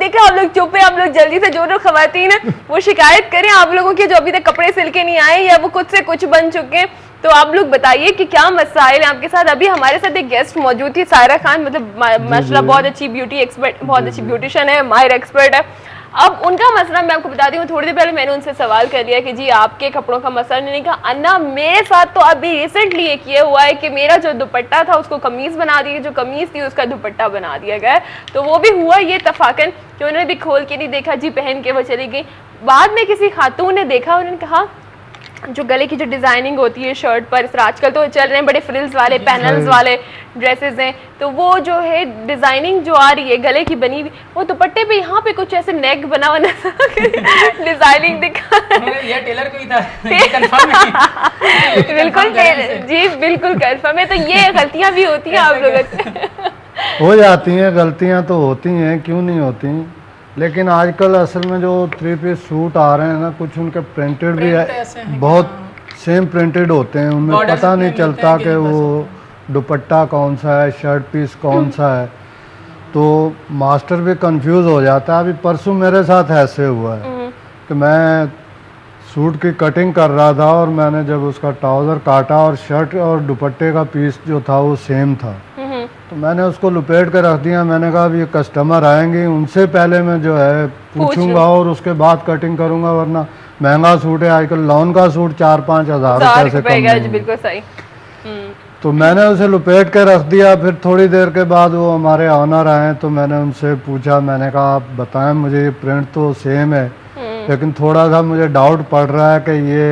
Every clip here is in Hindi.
देखा आप लोग चुप है, आप लोग जल्दी से जो लोग खवातीन है वो शिकायत करें आप लोगों के जो अभी तक कपड़े सिल के नहीं आए या वो खुद से कुछ बन चुके हैं। तो आप लोग बताइए कि क्या मसाइल है आपके साथ। अभी हमारे साथ एक गेस्ट मौजूद थी, सायरा खान, मतलब माशाल्लाह बहुत अच्छी ब्यूटी एक्सपर्ट, बहुत अच्छी ब्यूटिशियन है, माहिर एक्सपर्ट है। अब उनका मसला मैं आपको बताती हूँ, थोड़ी देर पहले मैंने उनसे सवाल कर लिया कि जी आपके कपड़ों का मसला नहीं। कहा अन्ना मेरे साथ तो अभी रिसेंटली ये किया हुआ है कि मेरा जो दुपट्टा था उसको कमीज बना दी, जो कमीज थी उसका दुपट्टा बना दिया गया। तो वो भी हुआ ये तफाकन कि उन्होंने भी खोल के नहीं देखा जी, पहन के वो चली गई। बाद में किसी खातून ने देखा, उन्होंने कहा जो गले की जो डिजाइनिंग होती है शर्ट पर, इस आजकल तो चल रहे हैं बड़े फ्रिल्स वाले पैनल्स वाले ड्रेसेस हैं, तो वो जो है डिजाइनिंग जो आ रही है गले की बनी हुई, वो दुपट्टे पे यहाँ पे कुछ ऐसे नेक बना हुआ डिजाइनिंग दिखा ये टेलर को ही था, ये कंफर्म है। बिल्कुल जी, बिल्कुल कंफर्म है। तो ये गलतियां भी होती हैं आप लोगों से। हो जाती हैं गलतियां, तो होती हैं, क्यों नहीं होती। लेकिन आजकल असल में जो 3 पीस सूट आ रहे हैं ना, कुछ उनके प्रिंटेड भी बहुत सेम प्रिंटेड होते हैं, उनमें पता नहीं चलता कि वो दुपट्टा कौन सा है, शर्ट पीस कौन सा है, तो मास्टर भी कंफ्यूज हो जाता है। अभी परसों मेरे साथ ऐसे हुआ है कि मैं सूट की कटिंग कर रहा था और मैंने जब उसका ट्राउज़र काटा और शर्ट और दुपट्टे का पीस जो था वो सेम था, तो मैंने उसको लपेट कर रख दिया। मैंने कहा अब ये कस्टमर आएंगे, उनसे पहले मैं जो है पूछूंगा और उसके बाद कटिंग करूंगा, वरना महंगा सूट है आजकल, लॉन का सूट 4-5 हज़ार रुपये से कम नहीं। बिल्कुल सही। तो मैंने उसे लपेट के रख दिया। फिर थोड़ी देर के बाद वो हमारे ऑनर आए, तो मैंने उनसे पूछा, मैंने कहा आप बताएं मुझे, ये प्रिंट तो सेम है लेकिन थोड़ा सा मुझे डाउट पड़ रहा है कि ये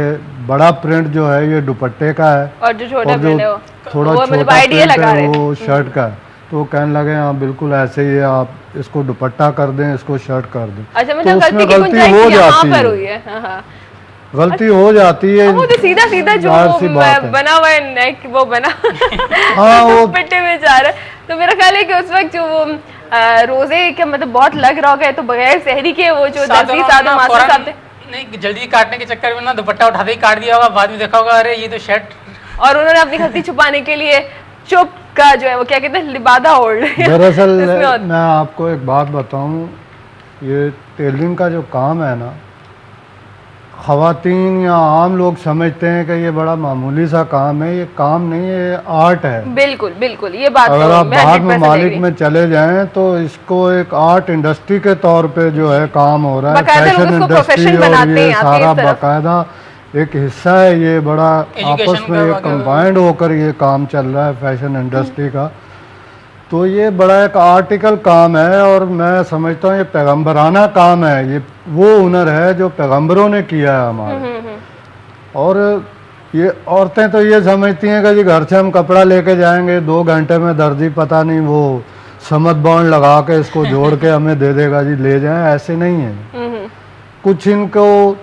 बड़ा प्रिंट जो है ये दुपट्टे का है और जो छोटा प्रिंट है वो थोड़ा छोटा प्रिंट है वो शर्ट का है। तो कहने लगे हाँ बिल्कुल ऐसे ही है, आप इसको दुपट्टा कर दें, इसको शर्ट कर दें। अच्छा, तो मतलब उसमें गलती हो जाती है, हाँ। गलती हो जाती है। वो तो सीधा सीधा जो बना हुआ है नेक वो बना हाँ वो दुपट्टे में जा रहा है। तो मेरा ख्याल है कि उस वक्त जो वो रोजे के मतलब बहुत लग रहा होगा, तो बगैर सहरी के वो जो दर्जी साहब मास्टर साहब थे, नहीं जल्दी काटने के चक्कर में ना दुपट्टा उठाते ही काट दिया होगा, बाद में देखा होगा अरे ये तो शर्ट, और उन्होंने अपनी गलती छुपाने के लिए चुप का जो है वो क्या कहते हैं लिबादा ओढ़ लिया। दरअसल मैं आपको एक बात बताऊं, ये टेलरिंग का जो काम है ना, ख़वातीन या आम लोग समझते हैं कि ये बड़ा मामूली सा काम है, ये काम नहीं है, ये आर्ट है। बिल्कुल बिल्कुल, ये बात अगर आप बाहर ममालिक में चले जाएं तो इसको एक आर्ट इंडस्ट्री के तौर पे जो है काम हो रहा है, फैशन इंडस्ट्री, और ये सारा बाकायदा एक हिस्सा है, ये बड़ा आपस में ये कंबाइंड होकर ये काम चल रहा है फैशन इंडस्ट्री का। तो ये बड़ा एक आर्टिकल काम है और मैं समझता हूँ ये पैगम्बराना काम है, ये वो हुनर है जो पैगम्बरों ने किया है हमारे। और ये औरतें तो ये समझती हैं कि जी घर से हम कपड़ा लेके जाएंगे, 2 घंटे में दर्जी पता नहीं वो समद बॉन्ड लगा के इसको जोड़ के हमें दे देगा, जी ले जाएं, ऐसे नहीं है। कुछ इनको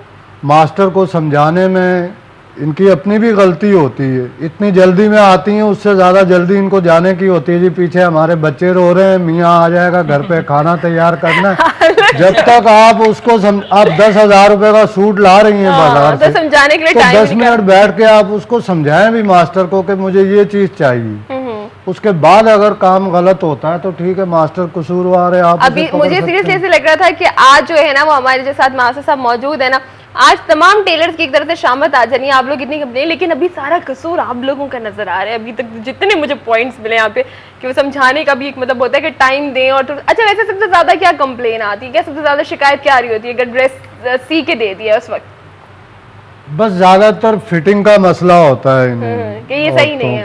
मास्टर को समझाने में इनकी अपनी भी गलती होती है, इतनी जल्दी में आती हैं, उससे ज़्यादा जल्दी इनको जाने की होती है। जी पीछे हमारे बच्चे रो रहे हैं, मियाँ आ जाएगा घर पे खाना तैयार करना है। जब तक आप उसको आप 10,000 रुपए का सूट ला रही हैं बाजार से, समझाने के लिए तो 10 मिनट बैठ के आप उसको समझाएं भी मास्टर को कि मुझे ये चीज़ चाहिए। उसके बाद अगर काम गलत होता है तो ठीक है, मास्टर कसूरवार है। आप अभी मुझे सीरियसली ऐसे लग रहा था कि आज जो है ना वो हमारे जो साथ मास्टर साहब मौजूद है ना, आज तमाम टेलर्स की एक तरफ से शामत आ जानी है। आप लोग इतनी कंप्लेन, लेकिन अभी सारा कसूर आप लोगों का नजर आ रहा है। अभी तक जितने मुझे पॉइंट्स मिले यहाँ पे कि वो समझाने का भी एक मतलब होता है कि टाइम दें। और तो अच्छा, वैसे सबसे ज्यादा क्या कंप्लेन आती है, क्या सबसे ज्यादा शिकायत क्या आ रही होती है अगर ड्रेस सी के दे दिया उस वक्त? बस ज्यादातर फिटिंग का मसला होता है इन्हें कि ये सही नहीं है,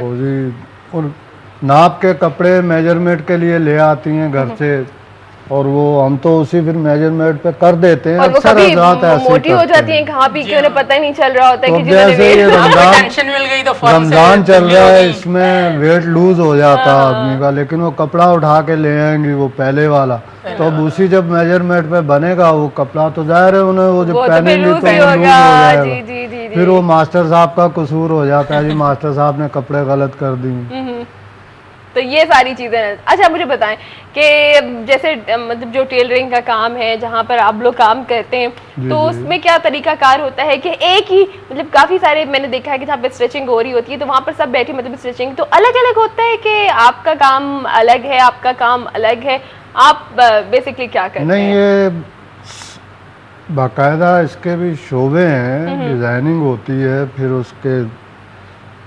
और नाप के कपड़े मेजरमेंट के लिए ले आती हैं घर से, और वो हम तो उसी फिर मेजरमेंट पे कर देते हैं। और वो कभी मोटी हो जाती हैं, खा पी के उन्हें पता ही नहीं चल रहा होता है कि जैसे ये रमजान चल रहा है, इसमें वेट लूज हो जाता है आदमी का, लेकिन वो कपड़ा उठा के ले आएंगी वो पहले वाला, तो अब उसी जब मेजरमेंट पे बनेगा वो कपड़ा तो जाहिर है उन्हें वो जब पहनेंगी तो लूज हो जाएगा। फिर वो मास्टर साहब का कसूर हो जाता है, जी मास्टर साहब ने कपड़े गलत कर दिए। तो ये सारी चीजें। अच्छा मुझे बताएं कि जैसे मतलब जो टेलरिंग का काम है जहाँ पर आप लोग काम करते हैं तो उसमें क्या तरीकाकार होता है कि एक ही मतलब काफी सारे मैंने देखा है कि जहाँ पे स्टिचिंग हो रही होती है तो वहाँ पर सब बैठे मतलब स्टिचिंग तो अलग अलग होता है कि आपका काम अलग है आपका काम अलग है, आप बेसिकली क्या करते हैं? नहीं, ये बाकायदा इसके भी शोबे हैं, डिजाइनिंग होती है, फिर उसके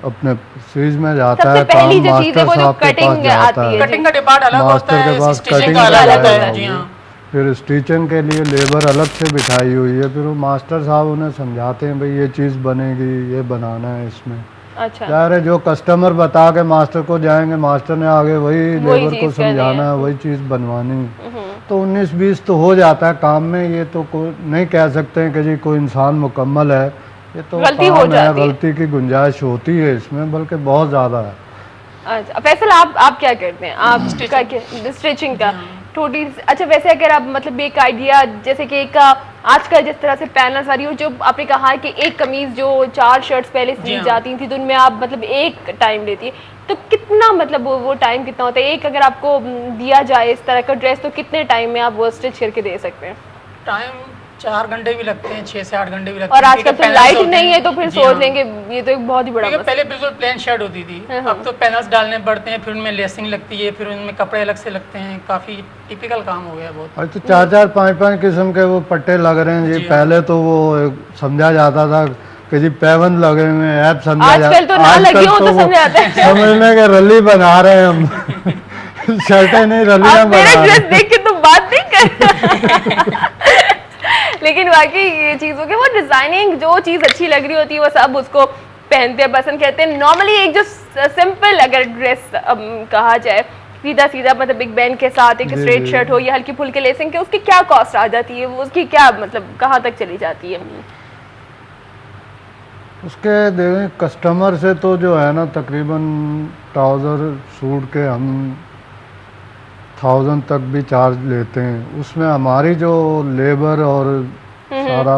अपने सीरीज में जाता है काम, मास्टर साहब के पास जाता है, कटिंग का डिपार्ट अलग होता है, मास्टर के पास स्टिचिंग कटिंग का का अलग होता अलग है जी हाँ। फिर स्टिचिंग के लिए लेबर अलग से बिठाई हुई है, फिर वो मास्टर साहब उन्हें समझाते हैं भाई ये चीज़ बनेगी, ये बनाना है इसमें। अच्छा यार जो कस्टमर बता के मास्टर को जाएंगे, मास्टर ने आगे वही लेबर को समझाना है, वही चीज़ बनवानी, तो 19-20 तो हो जाता है काम में। ये तो कोई नहीं कह सकते हैं कि जी कोई इंसान मुकम्मल है, ये तो गलती काम हो है, जाती है। गलती की गुंजाइश होती है इसमें, बल्कि बहुत ज़्यादा है। अच्छा फैसल आप क्या करते हैं? आप स्टिचिंग का थोड़ी। अच्छा वैसे अगर आप मतलब एक आइडिया जैसे कि एक आजकल जिस तरह से पैनल्स आ रही हो, जो आपने कहा है कि एक कमीज जो 4 शर्ट्स पहले सी जाती थी तो उनमें आप मतलब एक टाइम लेती है, तो कितना मतलब वो टाइम कितना होता है? एक अगर आपको दिया जाए इस तरह का ड्रेस तो कितने टाइम में आप वो स्टिच करके दे सकते हैं? टाइम 4 घंटे भी लगते हैं, 6 से 8 घंटे भी लगते और हैं। आजकल तो लाइट नहीं है तो फिर सोच लेंगे ये तो एक बहुत ही बड़ा क्योंकि पहले बिल्कुल प्लेन शर्ट होती थी, अब तो पैनल्स डालने पड़ते हैं, फिर उनमें लेसिंग लगती है, फिर उनमें कपड़े अलग से लगते हैं, काफी टिपिकल काम हो गया बहुत। और तो 4-4, 5-5 किस्म के वो पट्टे लग रहे हैं जी। पहले तो वो समझा जाता था कि जी पैबंद लगे हुए हैं, ऐप समझा जाता, आजकल तो ना लगी हो तो समझ आता है, समझने के रली बना रहे हैं हम शर्टें नहीं रलियां बना रहे हैं। ड्रेस देख के तुम बात नहीं कर लेकिन वाकई ये चीजों के वो डिजाइनिंग जो चीज अच्छी लग रही होती है वो सब उसको पहनते हैं, पसंद करते हैं। नॉर्मली एक जो सिंपल अगर ड्रेस कहा जाए सीधा सीधा मतलब बिग बैंड के साथ एक स्ट्रेट शर्ट हो या हल्की फुल्की लेसिंग के, उसकी क्या कॉस्ट आ जाती है? वो उसकी क्या मतलब कहाँ तक चली जाती है? उसके देखें कस्टमर से तो जो है ना तकरीबन ट्राउज़र सूट के हम 1000 तक भी चार्ज लेते हैं। उसमें हमारी जो लेबर और सारा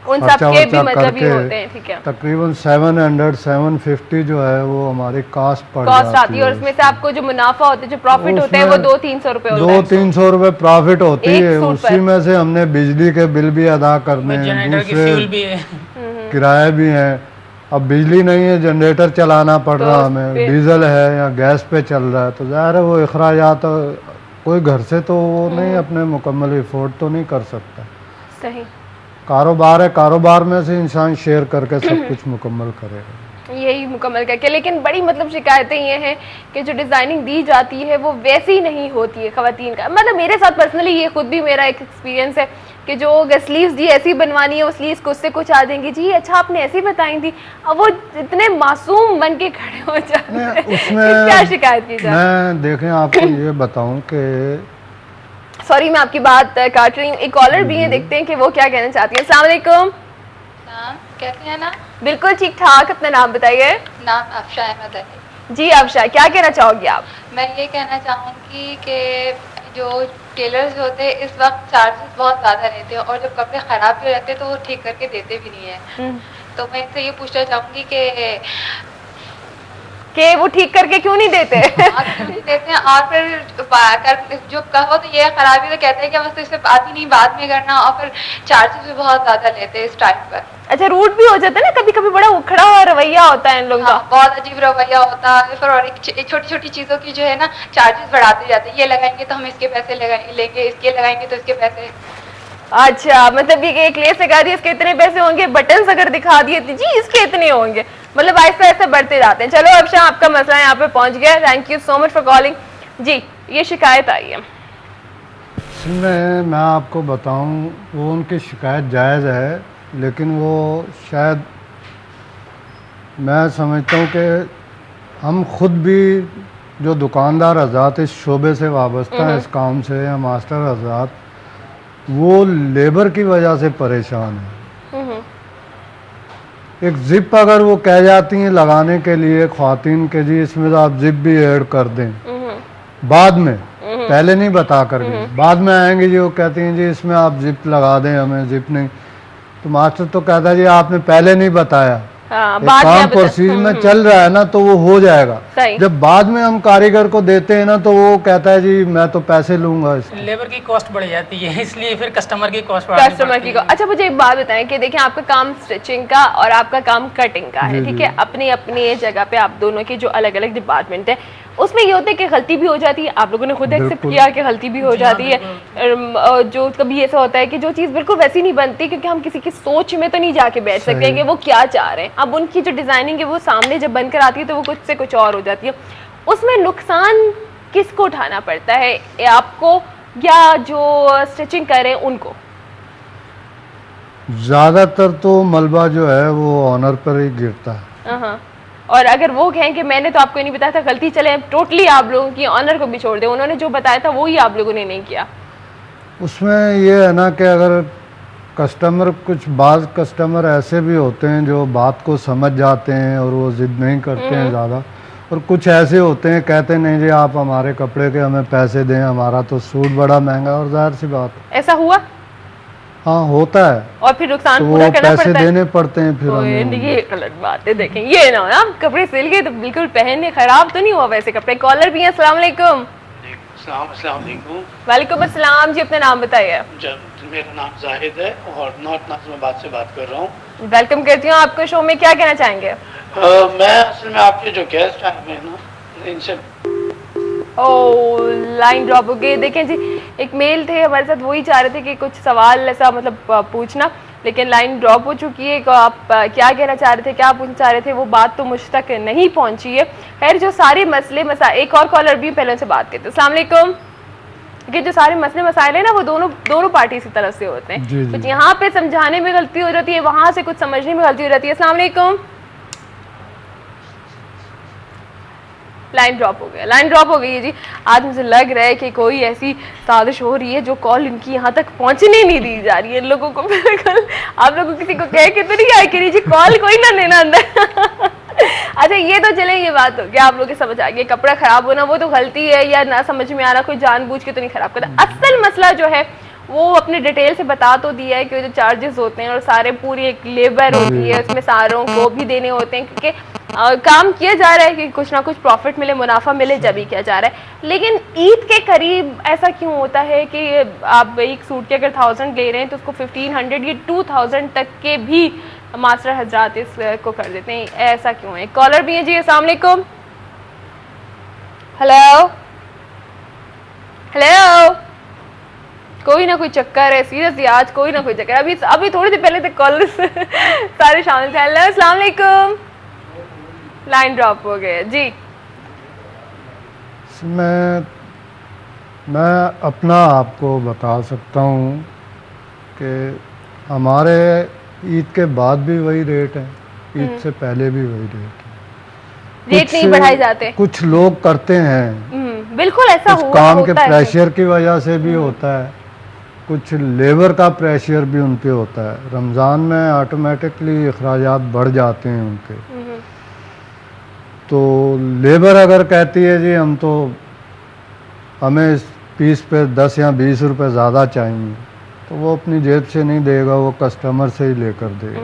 उन सब खर्चा के भी वर्चा मतलब ही होते करके हैं, ठीक है। तकरीबन 700-750 जो है वो हमारी कास्ट पड़ कॉस्ट जाती आती है और उसमें से आपको जो मुनाफा होता है जो प्रॉफिट होता है वो 200-300 रुपए होता है। 200-300 रुपए प्रॉफिट होती एक है, सूट उसी पर। में से हमने बिजली के बिल भी अदा करने हैं, जनरेटर की फ्यूल दूसरे भी है। किराए भी हैं। अब बिजली नहीं है, जनरेटर चलाना पड़ तो रहा उस हमें, पे- डीजल है या गैस पे चल रहा है, तो ज़ाहिर है वो अखराजात कोई घर से तो वो नहीं अपने मुकम्मल अफोर्ड तो नहीं कर सकता। सही, कारोबार है, कारोबार में से इंसान शेयर करके सब कुछ मुकम्मल करेगा। यही मुकम्मल करके। लेकिन बड़ी मतलब शिकायतें ये हैं कि जो डिज़ाइनिंग दी जाती है वो वैसी नहीं होती है ख़वातीन का। मतलब मेरे साथ पर्सनली ये खुद भी मेरा एक एक्सपीरियंस है कि जो स्लीव्स जी ऐसी बनवानी है वो स्लीव्स कुछ से कुछ आ देंगी, जी अच्छा आपने ऐसी बताई थी, अब वो इतने मासूम बन के खड़े हो जाते हैं। उसमें क्या शिकायत की जाए? मैं देखें आपको ये बताऊं कि सॉरी मैं आपकी बात काट रही हूँ, एक कॉलर भी है, देखते हैं कि वो क्या कहना चाहती है। अस्सलाम वालेकुम। कैसे हैं ना? बिल्कुल ठीक ठाक, अपना नाम बताइए। नाम अफशा अहमद है जी अफशा, क्या कहना चाहोगी आप? मैं ये कहना चाहूँगी कि जो टेलर्स होते हैं इस वक्त चार्जेस बहुत ज़्यादा रहते हैं और जब कपड़े ख़राब भी रहते हैं तो वो ठीक करके देते भी नहीं है। तो मैं इनसे ये पूछना चाहूँगी कि वो ठीक करके क्यों नहीं देते? देते हैं और फिर जो कहो तो ये खराबी तो कहते हैं कि बस इसे बात ही नहीं बाद में करना, और फिर चार्जेस भी बहुत ज़्यादा लेते हैं इस टाइम पर। अच्छा रूट भी हो जाता है ना कभी कभी, बड़ा उखड़ा हुआ रवैया होता है इन लोगों का। बहुत अजीब रवैया होता है फिर, और छोटी छोटी चीज़ों की जो है ना चार्जेस बढ़ाते जाते हैं, ये लगाएंगे तो हम इसके पैसे लेंगे, इसके लगाएंगे तो इसके पैसे। अच्छा मतलब ये एक लेस लगा दी इसके इतने पैसे होंगे, बटन्स अगर दिखा दिए तो जी इसके इतने होंगे, मतलब ऐसे ऐसे बढ़ते जाते हैं। चलो अफशा आपका मसला यहाँ पे पहुंच गया, thank you so much for calling. जी ये शिकायत आई है। इसमें मैं आपको बताऊं वो उनकी शिकायत जायज़ है, लेकिन वो शायद मैं समझता हूँ कि हम खुद भी जो दुकानदार हज़रात इस शोबे से वाबस्ता हैं, इस काम से, या मास्टर हज़रात, वो लेबर की वजह से परेशान है। एक जिप अगर वो कह जाती हैं लगाने के लिए ख्वातीन के, जी इसमें तो आप जिप भी ऐड कर दें, बाद में पहले नहीं बता कर गए, बाद में आएंगे जी वो कहती हैं जी इसमें आप जिप लगा दें, हमें जिप नहीं, तो मास्टर तो कहता है जी आपने पहले नहीं बताया, हाँ, एक बाद में काम अब प्रोसीज में चल रहा है ना तो वो हो जाएगा। सही। जब बाद में हम कारीगर को देते हैं ना तो वो कहता है जी मैं तो पैसे लूंगा इसके। लेबर की कॉस्ट बढ़ जाती है, इसलिए फिर कस्टमर की कॉस्ट कस्टमर की अच्छा मुझे एक बात बताएं कि देखिए आपका काम स्टिचिंग का और आपका काम कटिंग का है, ठीक है, अपनी अपनी जगह पे आप दोनों के जो अलग अलग डिपार्टमेंट है उसमें ये होता है कि गलती भी हो जाती है, आप लोगों ने खुद एक्सेप्ट किया कि गलती भी हो जाती है। जो कभी ऐसा होता है कि जो चीज़ बिल्कुल वैसी नहीं बनती क्योंकि हम किसी की सोच में तो नहीं जाके बैठ सकते कि वो क्या चाह रहे हैं। अब उनकी जो डिजाइनिंग है वो सामने जब बनकर आती है तो वो कुछ से कुछ और हो जाती है। उसमें नुकसान किसको उठाना पड़ता है, आपको या जो स्टिचिंग करें उनको? ज्यादातर तो मलबा जो है वो ऑनर पर ही गिरता है। हाँ, और अगर वो कहें कि मैंने तो आपको नहीं बताया था, गलती चले टोटली आप लोगों की, ऑनर को भी छोड़ दे, उन्होंने जो बताया था वो ही आप लोगों ने नहीं किया, उसमें ये है ना कि अगर कस्टमर कुछ बाज़ कस्टमर ऐसे भी होते हैं जो बात को समझ जाते हैं और वो जिद नहीं करते हैं ज़्यादा, और कुछ ऐसे होते हैं कहते नहीं जी आप हमारे कपड़े के हमें पैसे दें, हमारा तो सूट बड़ा महंगा, और जाहिर सी बात ऐसा हुआ। हाँ होता है, और फिर नुकसान तो पूरा वो करना पैसे पड़ता है। देने पड़ते हैं फिर हमें। ये गलत बात है, देखें ये ना हो ना कपड़े सिल गए तो बिल्कुल पहनने खराब तो नहीं हुआ वैसे कपड़े। कॉलर भी हैं, अस्सलाम वालेकुम। वालेकुम अस्सलाम जी, अपना नाम बताइए। मेरा नाम जाहिद है और नॉर्थ नाज़िमाबाद से बात कर रहा हूँ। वेलकम करती हूँ आपको शो में, क्या कहना चाहेंगे? मैं असल में आपके जो गेस्ट आए हुए हैं ना इनसे लाइन ड्रॉप हो गई। देखें जी एक मेल थे हमारे साथ, वही चाह रहे थे कि कुछ सवाल ऐसा मतलब पूछना, लेकिन लाइन ड्रॉप हो चुकी है। आप क्या कहना चाह रहे थे, क्या पूछना चाह रहे थे, वो बात तो मुझ तक नहीं पहुंची है। खैर जो सारे मसले एक और कॉलर भी पहले से बात करते। अस्सलाम वालेकुम। कि जो सारे मसले मसाइल है ना वो दोनों पार्टी की तरफ से होते हैं। कुछ यहाँ पे समझाने में गलती हो जाती है, वहां से कुछ समझने में गलती हो जाती है। अस्सलाम वालेकुम। लाइन ड्रॉप हो गया, लाइन ड्रॉप हो गई है जी। आज मुझे लग रहा है कि कोई ऐसी साजिश हो रही है जो कॉल इनकी यहाँ तक पहुंचने नहीं दी जा रही है। इन लोगों को बिल्कुल आप लोगों किसी को कह के तो नहीं आए कि जी कॉल कोई ना लेना अंदर। अच्छा ये तो चले, ये बात हो गया, आप लोग समझ आ गए कपड़ा खराब होना वो तो गलती है या ना समझ में आ रहा, कोई जानबूझ के तो नहीं खराब करता। असल मसला जो है वो अपने डिटेल से बता तो दिया है कि जो चार्जेस होते हैं और सारे पूरी एक लेबर होती है उसमें सारों को भी देने होते हैं, क्योंकि काम किया जा रहा है कि कुछ ना कुछ प्रॉफिट मिले, मुनाफा मिले, जब ही किया जा रहा है। लेकिन ईद के करीब ऐसा क्यों होता है कि आप एक सूट के अगर 1000 ले रहे हैं तो उसको 1500 या 2000 तक के भी मास्टर हजरात इसको कर देते हैं, ऐसा क्यों है? कॉलर भी है जी, अस्सलाम वालेकुम। हेलो हेलो, कोई ना कोई चक्कर है, सीरियसली आज कोई ना कोई चक्कर। अभी थोड़ी देर पहले तक कॉलर सारे शामिल थे। हेलो अस्सलाम वालेकुम। लाइन ड्रॉप हो गए जी। मैं अपना आपको बता सकता हूँ कि हमारे ईद के बाद भी वही रेट है, ईद से पहले भी वही रेट है। रेट नहीं बढ़ाए जाते, कुछ लोग करते हैं, बिल्कुल ऐसा हुआ, काम के प्रेशर की वजह से भी होता है, कुछ लेबर का प्रेशर भी उन पे होता है। रमज़ान में ऑटोमेटिकली अखराजात बढ़ जाते हैं उनके, तो लेबर अगर कहती है जी हमें इस पीस पे 10 या 20 रुपए ज़्यादा चाहिए, तो वो अपनी जेब से नहीं देगा, वो कस्टमर से ही लेकर देगा।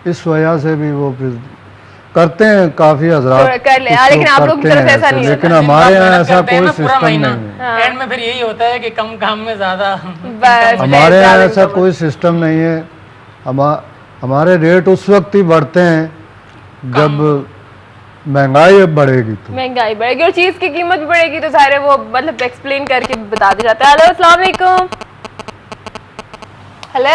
इस वजह से भी वो फिर करते हैं काफ़ी हज़रात कर ले, लेकिन आप लोग की तरफ ऐसा नहीं, लेकिन हमारे यहाँ ऐसा कोई सिस्टम नहीं है। एंड में फिर यही होता है कि कम काम में ज़्यादा, हमारे यहाँ ऐसा कोई सिस्टम नहीं है। हमारे रेट उस वक्त ही बढ़ते हैं जब महंगाई बढ़ेगी, तो महंगाई बढ़ेगी और चीज की कीमत भी बढ़ेगी, तो सारे वो मतलब एक्सप्लेन करके बता दिया जाता है। हेलो अस्सलाम वालेकुम। हेलो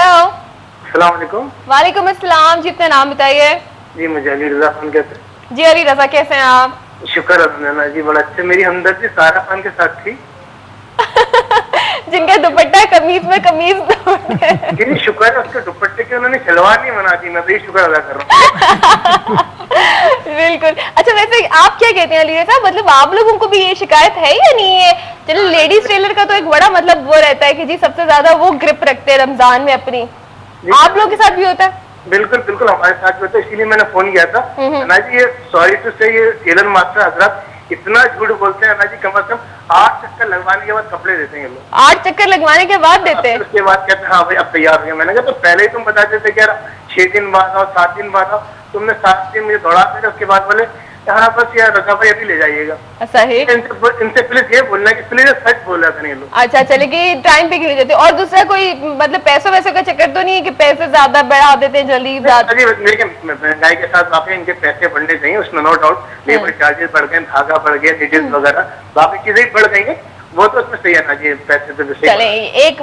अस्सलाम वालेकुम। वालेकुम अस्सलाम जी, अपना नाम बताइए। जी मुझे अली रजा खान कहते हैं। जी अली रजा, कैसे हैं आप? शुक्र अल्हम्दुलिल्लाह जी, बड़ा अच्छा। मेरी हमदर्दी सारा खान के साथ थी जिनका दुपट्टा कमीज में कमीज जी, शुक्र है उसके दुपट्टे की उन्होंने सलवार नहीं बना दी, मैं तो ये शुक्र अदा कर रहा हूँ। बिल्कुल। अच्छा वैसे आप क्या कहते हैं अली रजा, मतलब आप लोगों को भी ये शिकायत है या नहीं है? चलो लेडीज टेलर का तो एक बड़ा मतलब वो रहता है कि जी सबसे ज्यादा वो ग्रिप रखते हैं रमजान में अपनी, आप लोगों के साथ भी होता है? बिल्कुल बिल्कुल हमारे साथ भी होता है, इसीलिए मैंने फोन किया था। ना जी ये सॉरी टू से ये टेलर मास्टर हजरत इतना झूठ बोलते हैं ना जी, कम से कम 8 चक्कर लगवाने के बाद कपड़े देते हैं लोग। 8 चक्कर लगवाने के बाद देते हैं? उसके बाद कहते हैं हाँ भाई अब तैयार हो गया। मैंने कहा तो पहले ही तुम बता देते कि यार 6 दिन बाद आओ, 7 दिन बाद आओ। तुमने 7 दिन मुझे दौड़ा कर उसके बाद बोले यहाँ बस यार रजा भाई अभी ले जाइएगा। सही। इनसे प्लीज ये बोलना कि प्लीज सच बोला करें लोग। अच्छा चले कि टाइम पे क्यों नहीं देते? और दूसरा कोई मतलब पैसों वैसों का चक्कर तो नहीं है कि पैसे ज्यादा बढ़ा देते हैं जल्दी? महंगाई के साथ वाकई इनके पैसे बढ़ने चाहिए, उसमें नो डाउट। लेबर चार्जेस बढ़ गए, धागा बढ़ गया, नीडल्स वगैरह बाकी चीजें बढ़ गई है, वो तो उसमें सही है ना जी, पैसे तो चले एक